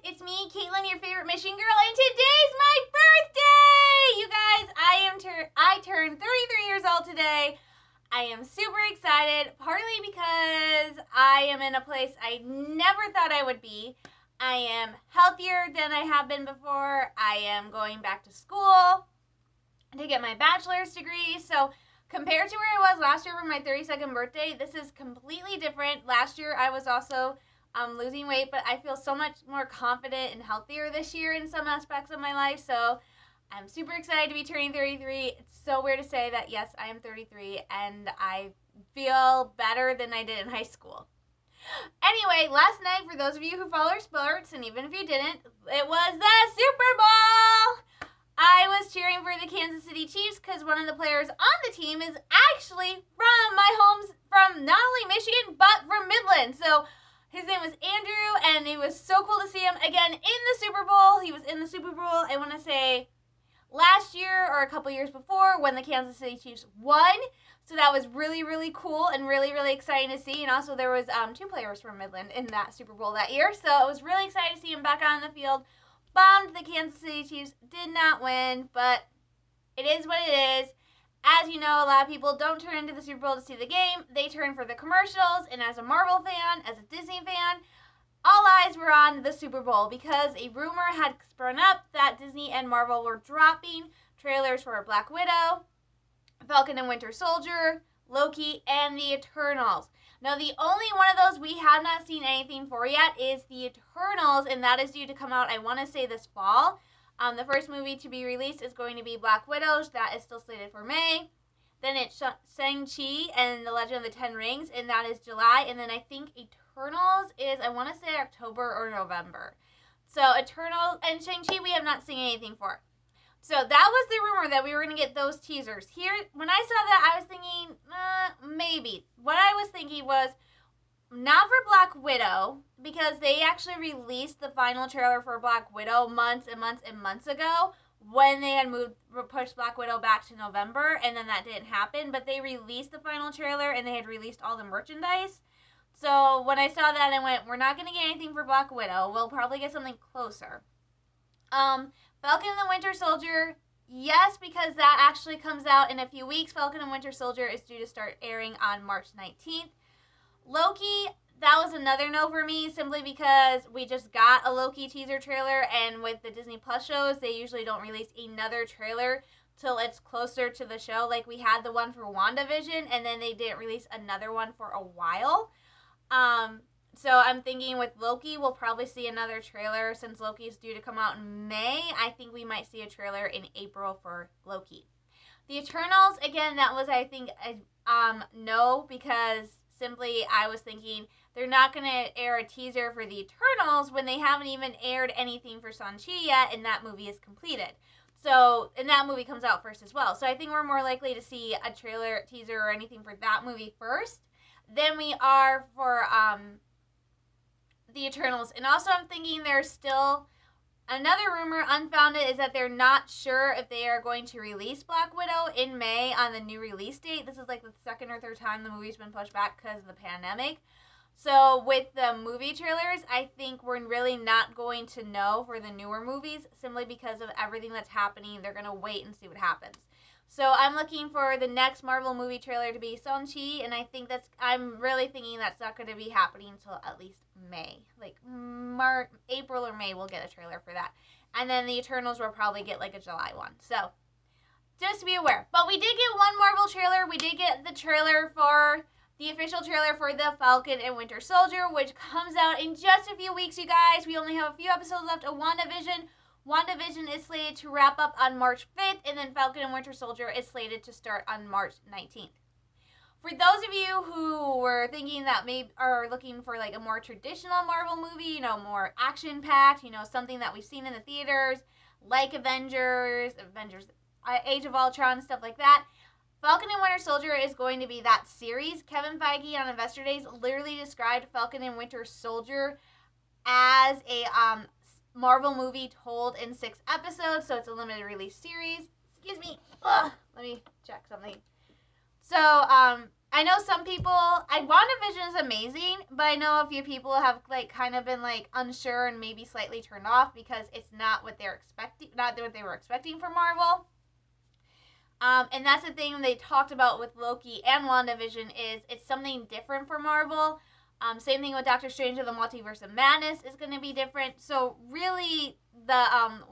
it's me, Caitlin, your favorite mission girl, and today's my birthday! You guys, I turned 33 years old today. I am super excited, partly because I am in a place I never thought I would be. I am healthier than I have been before. I am going back to school to get my bachelor's degree, so compared to where I was last year for my 32nd birthday, this is completely different. Last year I was also losing weight, but I feel so much more confident and healthier this year in some aspects of my life. So I'm super excited to be turning 33. It's so weird to say that, yes, I am 33, and I feel better than I did in high school. Anyway, last night, for those of you who follow our sports, and even if you didn't, it was the Super Bowl! I was cheering for the Kansas City Chiefs because one of the players on the team is actually from my from not only Michigan, but from Midland. So his name was Andrew, and it was so cool to see him again in the Super Bowl. He was in the Super Bowl, I want to say, last year or a couple years before when the Kansas City Chiefs won. So that was really, really cool and really, really exciting to see. And also there was two players from Midland in that Super Bowl that year. So it was really exciting to see him back on the field. Bummed the Kansas City Chiefs did not win, but it is what it is. As you know, a lot of people don't turn into the Super Bowl to see the game. They turn for the commercials, and as a Marvel fan, as a Disney fan, all eyes were on the Super Bowl because a rumor had sprung up that Disney and Marvel were dropping trailers for Black Widow, Falcon and Winter Soldier, Loki, and the Eternals. Now, the only one of those we have not seen anything for yet is the Eternals, and that is due to come out, I want to say, this fall. The first movie to be released is going to be Black Widow. That is still slated for May. Then it's Shang-Chi and the Legend of the Ten Rings, and that is July. And then I think Eternals is, I want to say, October or November. So Eternals and Shang-Chi we have not seen anything for. So that was the rumor that we were going to get those teasers. Here, when I saw that, I was thinking, maybe. What I was thinking was, not for Black Widow, because they actually released the final trailer for Black Widow months and months and months ago when they had pushed Black Widow back to November, and then that didn't happen. But they released the final trailer, and they had released all the merchandise. So when I saw that, I went, we're not going to get anything for Black Widow. We'll probably get something closer. Falcon and the Winter Soldier, yes, because that actually comes out in a few weeks. Falcon and Winter Soldier is due to start airing on March 19th. Loki, that was another no for me, simply because we just got a Loki teaser trailer, and with the Disney Plus shows, they usually don't release another trailer till it's closer to the show. Like, we had the one for WandaVision, and then they didn't release another one for a while. So I'm thinking with Loki, we'll probably see another trailer. Since Loki is due to come out in May, I think we might see a trailer in April for Loki. The Eternals, again, that was, I think, no, because simply I was thinking they're not going to air a teaser for the Eternals when they haven't even aired anything for Shang-Chi yet, and that movie is completed. So, and that movie comes out first as well. So I think we're more likely to see a trailer, teaser, or anything for that movie first than we are for the Eternals. And also I'm thinking there's still another rumor, unfounded, is that they're not sure if they are going to release Black Widow in May on the new release date. This is like the second or third time the movie's been pushed back because of the pandemic. So with the movie trailers, I think we're really not going to know for the newer movies, simply because of everything that's happening. They're going to wait and see what happens. So I'm looking for the next Marvel movie trailer to be Shang-Chi, and I'm really thinking that's not going to be happening until at least May. Like April or May we'll get a trailer for that. And then the Eternals will probably get like a July one. So just to be aware. But we did get one Marvel trailer. We did get the trailer for the official trailer for the Falcon and Winter Soldier, which comes out in just a few weeks, you guys. We only have a few episodes left of WandaVision. WandaVision is slated to wrap up on March 5th, and then Falcon and Winter Soldier is slated to start on March 19th. For those of you who were thinking that maybe are looking for like a more traditional Marvel movie, more action-packed, something that we've seen in the theaters, like Avengers, Age of Ultron, stuff like that, Falcon and Winter Soldier is going to be that series. Kevin Feige on Investor Days literally described Falcon and Winter Soldier as a Marvel movie told in 6 episodes, so it's a limited release series. Excuse me. Let me check something. So, I know some people, WandaVision is amazing, but I know a few people have like kind of been like unsure and maybe slightly turned off because it's not what they're expecting, not what they were expecting from Marvel. And that's the thing they talked about with Loki and WandaVision is it's something different for Marvel. Same thing with Doctor Strange and the Multiverse of Madness is going to be different. So really, the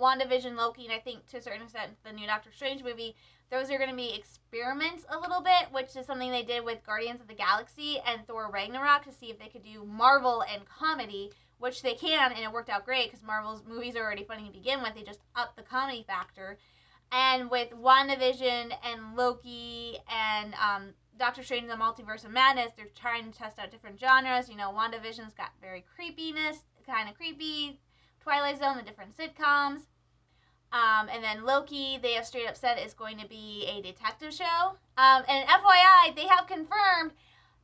WandaVision, Loki, and I think to a certain extent the new Doctor Strange movie, those are going to be experiments a little bit, which is something they did with Guardians of the Galaxy and Thor Ragnarok to see if they could do Marvel and comedy, which they can, and it worked out great because Marvel's movies are already funny to begin with. They just upped the comedy factor. And with WandaVision and Loki and Doctor Strange and the Multiverse of Madness, they're trying to test out different genres. You know, WandaVision's got very creepiness, kind of creepy. Twilight Zone, the different sitcoms. And then Loki, they have straight up said is going to be a detective show. And FYI, they have confirmed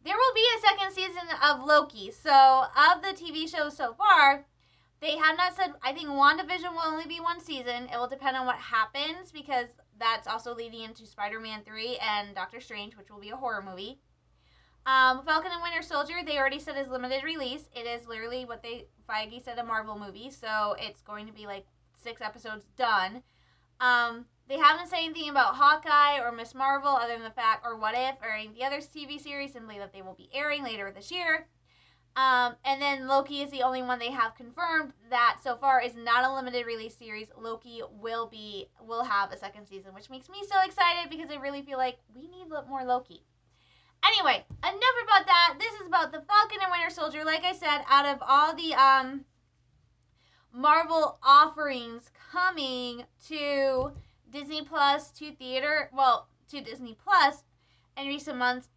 there will be a second season of Loki. So, of the TV shows so far, they have not said, I think WandaVision will only be one season. It will depend on what happens because that's also leading into Spider-Man 3 and Doctor Strange, which will be a horror movie. Falcon and Winter Soldier, they already said is limited release. It is literally what Feige said, a Marvel movie, so it's going to be like 6 episodes done. They haven't said anything about Hawkeye or Miss Marvel other than the fact, or What If, or any of the other TV series, simply that they will be airing later this year. And then Loki is the only one they have confirmed that so far is not a limited release series. Loki will have a second season, which makes me so excited because I really feel like we need more Loki. Anyway, enough about that. This is about the Falcon and Winter Soldier. Like I said, out of all the Marvel offerings coming to Disney Plus, to Disney Plus in recent months,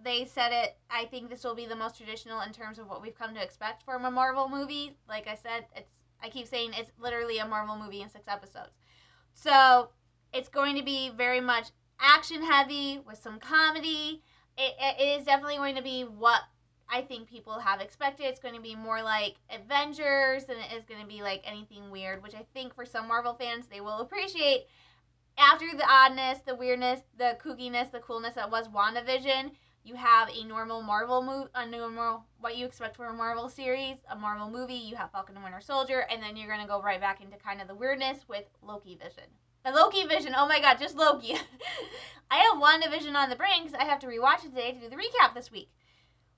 they said it. I think this will be the most traditional in terms of what we've come to expect from a Marvel movie. Like I said, I keep saying it's literally a Marvel movie in 6 episodes. So it's going to be very much action heavy with some comedy. It is definitely going to be what I think people have expected. It's going to be more like Avengers than it is going to be like anything weird, which I think for some Marvel fans they will appreciate. After the oddness, the weirdness, the kookiness, the coolness that was WandaVision, you have a normal Marvel movie, what you expect from a Marvel series, a Marvel movie. You have Falcon and Winter Soldier, and then you're going to go right back into kind of the weirdness with Loki Vision. The Loki Vision, oh my god, just Loki. I have WandaVision on the brain because I have to rewatch it today to do the recap this week.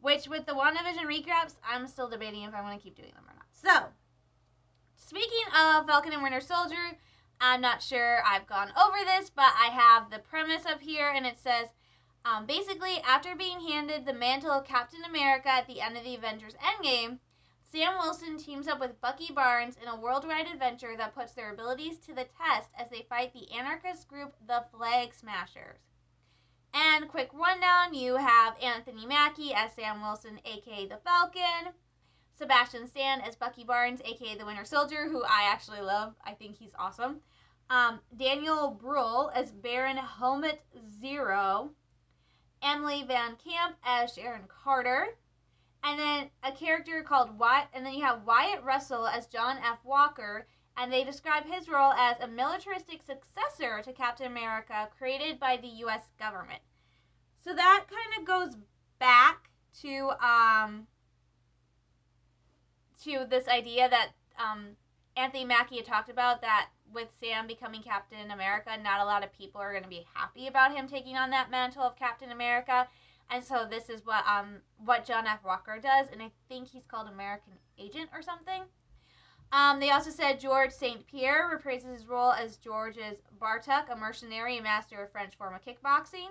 Which, with the WandaVision recaps, I'm still debating if I want to keep doing them or not. So, speaking of Falcon and Winter Soldier, I'm not sure I've gone over this, but I have the premise up here, and it says, basically, after being handed the mantle of Captain America at the end of the Avengers Endgame, Sam Wilson teams up with Bucky Barnes in a worldwide adventure that puts their abilities to the test as they fight the anarchist group, the Flag Smashers. And quick rundown, you have Anthony Mackie as Sam Wilson, aka the Falcon, Sebastian Stan as Bucky Barnes, aka the Winter Soldier, who I actually love. I think he's awesome. Daniel Bruhl as Baron Helmut Zero, Emily Van Camp as Sharon Carter, and then a character called Wyatt, and then you have Wyatt Russell as John F. Walker, and they describe his role as a militaristic successor to Captain America created by the U.S. government. So that kind of goes back to this idea that Anthony Mackie had talked about, that with Sam becoming Captain America, not a lot of people are going to be happy about him taking on that mantle of Captain America. And so this is what John F. Walker does, and I think he's called American Agent or something. They also said George St. Pierre reprises his role as Georges Bartuk, a mercenary and master of French form of kickboxing.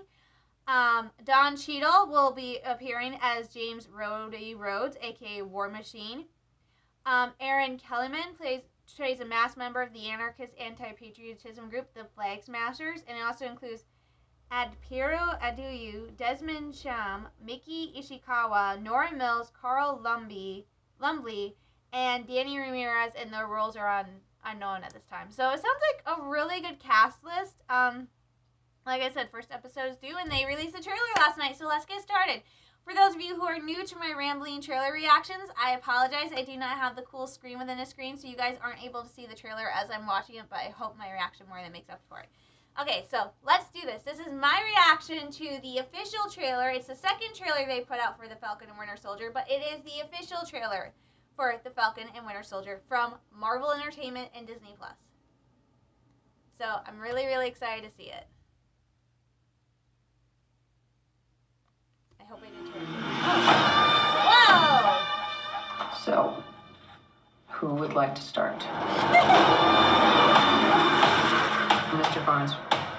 Don Cheadle will be appearing as James Rhodey Rhodes, aka War Machine. Aaron Kellyman plays a masked member of the anarchist anti-patriotism group, the Flag Smashers, and it also includes Adpiro Aduyu, Desmond Cham, Miki Ishikawa, Nora Mills, Carl Lumbly, and Danny Ramirez, and their roles are unknown at this time. So it sounds like a really good cast list. Like I said, first episode is due, and they released a trailer last night, so let's get started. For those of you who are new to my rambling trailer reactions, I apologize. I do not have the cool screen within the screen, so you guys aren't able to see the trailer as I'm watching it, but I hope my reaction more than makes up for it. Okay, so let's do this. This is my reaction to the official trailer. It's the second trailer they put out for the Falcon and Winter Soldier, but it is the official trailer for the Falcon and Winter Soldier from Marvel Entertainment and Disney Plus. So I'm really, really excited to see it. I hope I didn't turn it. Whoa! So, who would like to start? Mr. Barnes,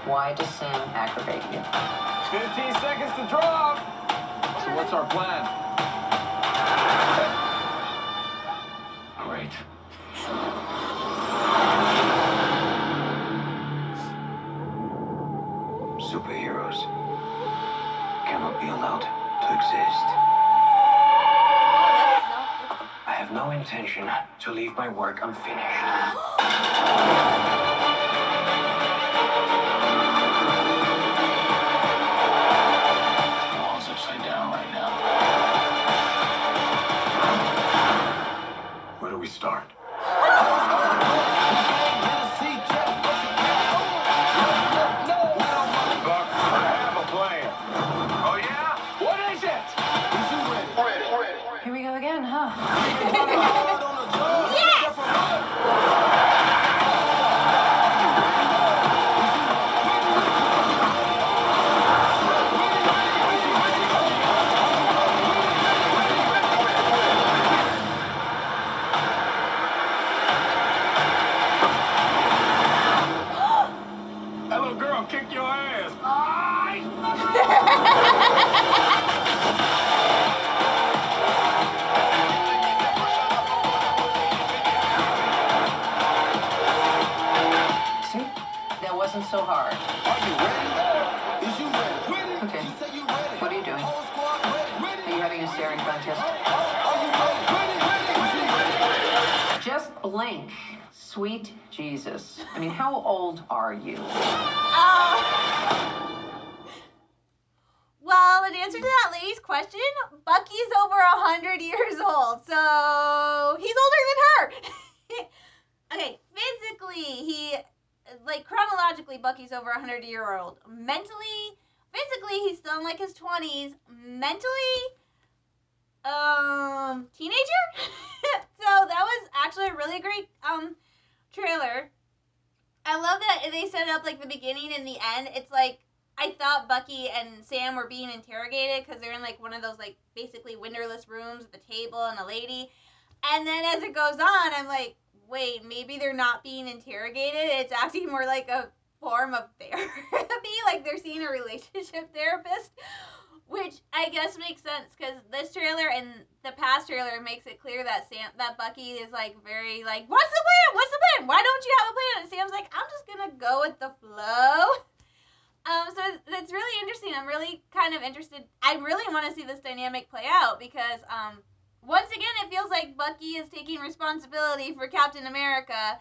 why does Sam aggravate you? 15 seconds to drop. So what's our plan? Great. Superheroes cannot be allowed to exist. I have no intention to leave my work unfinished. Where do we start? Buck, I have a plan. Oh yeah? What is it? Here we go again, huh? Yes! That little girl kicked your ass. See? That wasn't so hard. Are you ready? Is you ready? Okay. What are you doing? Are you having a staring contest? Just blink. Sweet Jesus. I mean, how old are you? Well, in answer to that lady's question, Bucky's over 100 years old, so he's older than her. Okay, physically, chronologically, Bucky's over 100-year-old. Mentally, physically, he's still in like his 20s. Mentally, teenager. So that was actually a really great trailer. I love that they set it up like the beginning and the end. It's like I thought Bucky and Sam were being interrogated because they're in like one of those like basically windowless rooms with a table and a lady. And then as it goes on, I'm like, wait, maybe they're not being interrogated. It's actually more like a form of therapy. Like they're seeing a relationship therapist, which I guess makes sense because this trailer and the past trailer makes it clear that Bucky is like very like, what's the plan? What's the plan? Why don't you have a plan? And Sam's like, I'm just gonna go with the flow. So that's really interesting. I'm really kind of interested. I really want to see this dynamic play out because once again, it feels like Bucky is taking responsibility for Captain America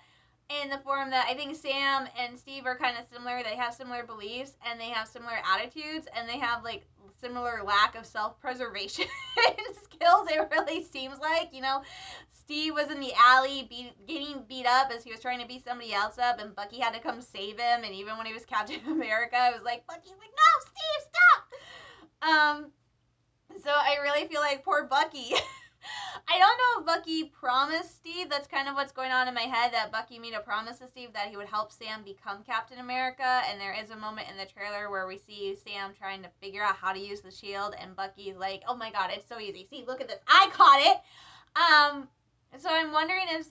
in the form that I think Sam and Steve are kind of similar. They have similar beliefs and they have similar attitudes and they have like similar lack of self-preservation skills. It really seems like, you know, Steve was in the alley getting beat up as he was trying to beat somebody else up and Bucky had to come save him. And even when he was Captain America, it was like, Bucky's like, no, Steve, stop! So I really feel like poor Bucky. I don't know if Bucky promised Steve. That's kind of what's going on in my head, that Bucky made a promise to Steve that he would help Sam become Captain America. And there is a moment in the trailer where we see Sam trying to figure out how to use the shield. And Bucky's like, oh my God, it's so easy. See, look at this. I caught it. So I'm wondering if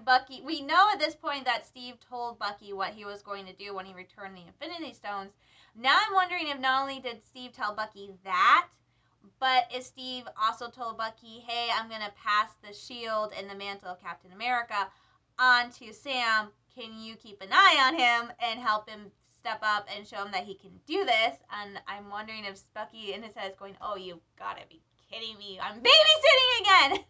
Bucky, we know at this point that Steve told Bucky what he was going to do when he returned the Infinity Stones. Now I'm wondering if not only did Steve tell Bucky that, but if Steve also told Bucky, hey, I'm going to pass the shield and the mantle of Captain America on to Sam. Can you keep an eye on him and help him step up and show him that he can do this? And I'm wondering if Bucky in his head is going, oh, you gotta be kidding me. I'm babysitting again.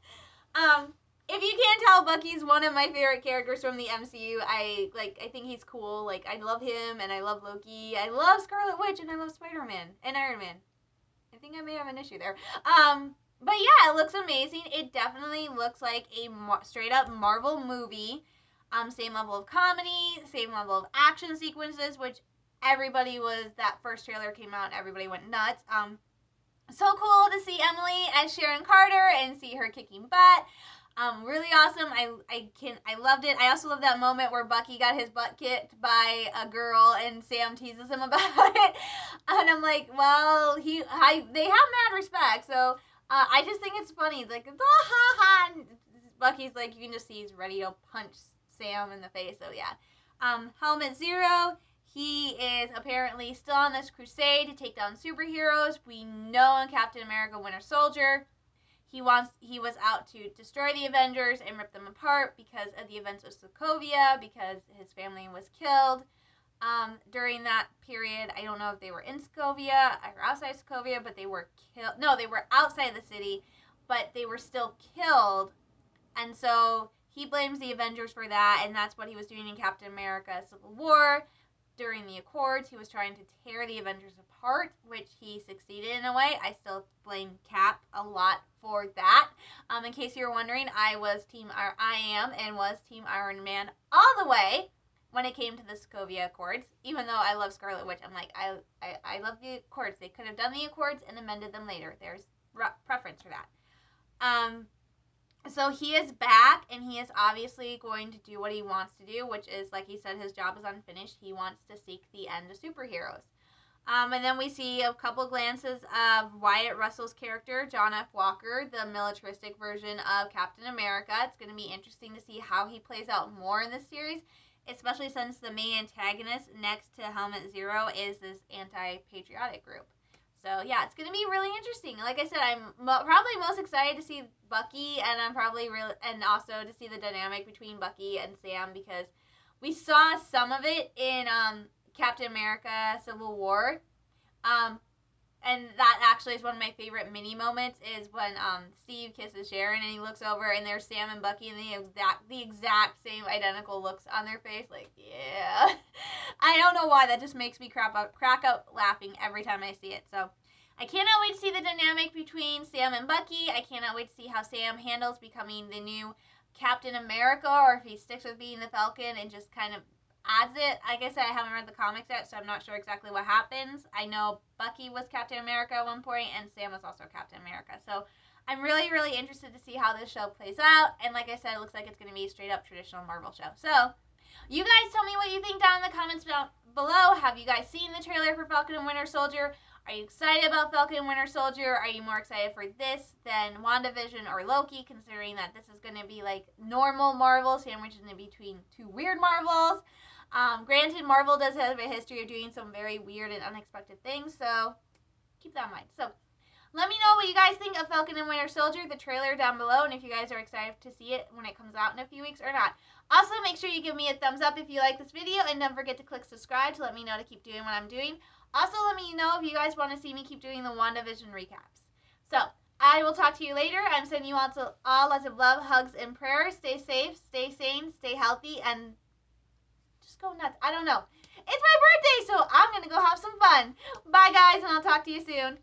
If you can't tell, Bucky's one of my favorite characters from the MCU. I think he's cool. Like, I love him and I love Loki. I love Scarlet Witch and I love Spider-Man and Iron Man. I think I may have an issue there. But yeah, it looks amazing. It definitely looks like a straight up Marvel movie. Same level of comedy, same level of action sequences, which everybody was, that first trailer came out and everybody went nuts. So cool to see Emily as Sharon Carter and see her kicking butt. Really awesome. I loved it. I also love that moment where Bucky got his butt kicked by a girl and Sam teases him about it. And I'm like, well, they have mad respect. So I just think it's funny. Like, ha ha ha. And Bucky's like, you can just see he's ready to punch Sam in the face. So yeah. Helmet Zero. He is apparently still on this crusade to take down superheroes. We know in Captain America Winter Soldier, he was out to destroy the Avengers and rip them apart because of the events of Sokovia, because his family was killed during that period. I don't know if they were in Sokovia or outside Sokovia, but they were killed. No, they were outside the city, but they were still killed. And so he blames the Avengers for that, and that's what he was doing in Captain America Civil War. During the Accords, he was trying to tear the Avengers apart, which he succeeded in a way. I still blame Cap a lot for that. In case you were wondering, I was Team Iron Man all the way when it came to the Sokovia Accords. Even though I love Scarlet Witch, I'm like, I love the Accords. They could have done the Accords and amended them later. There's preference for that. So he is back, and he is obviously going to do what he wants to do, which is, like he said, his job is unfinished. He wants to seek the end of superheroes. And then we see a couple glances of Wyatt Russell's character, John F. Walker, the militaristic version of Captain America. It's going to be interesting to see how he plays out more in this series, especially since the main antagonist next to Helmet Zero is this anti-patriotic group. So, yeah, it's going to be really interesting. Like I said, I'm probably most excited to see Bucky, and I'm probably and also to see the dynamic between Bucky and Sam, because we saw some of it in Captain America Civil War. And that actually is one of my favorite mini moments, is when Steve kisses Sharon and he looks over and there's Sam and Bucky and the exact same identical looks on their face. Like, yeah. I don't know why. That just makes me crack up laughing every time I see it. So I cannot wait to see the dynamic between Sam and Bucky. I cannot wait to see how Sam handles becoming the new Captain America, or if he sticks with being the Falcon and just kind of adds it. Like I said, I haven't read the comics yet, so I'm not sure exactly what happens. I know Bucky was Captain America at one point, and Sam was also Captain America. So I'm really, really interested to see how this show plays out. And like I said, it looks like it's going to be a straight-up traditional Marvel show. So you guys tell me what you think down in the comments below. Have you guys seen the trailer for Falcon and Winter Soldier? Are you excited about Falcon and Winter Soldier? Are you more excited for this than WandaVision or Loki, considering that this is going to be like normal Marvel sandwiched in between two weird Marvels? Granted, Marvel does have a history of doing some very weird and unexpected things, so keep that in mind. So let me know what you guys think of Falcon and Winter Soldier, the trailer down below, and if you guys are excited to see it when it comes out in a few weeks or not. Also, make sure you give me a thumbs up if you like this video, and don't forget to click subscribe to let me know to keep doing what I'm doing. Also, let me know if you guys want to see me keep doing the WandaVision recaps. So, I will talk to you later. I'm sending you all lots of love, hugs, and prayers. Stay safe, stay sane, stay healthy, and just go nuts. I don't know. It's my birthday, so I'm going to go have some fun. Bye, guys, and I'll talk to you soon.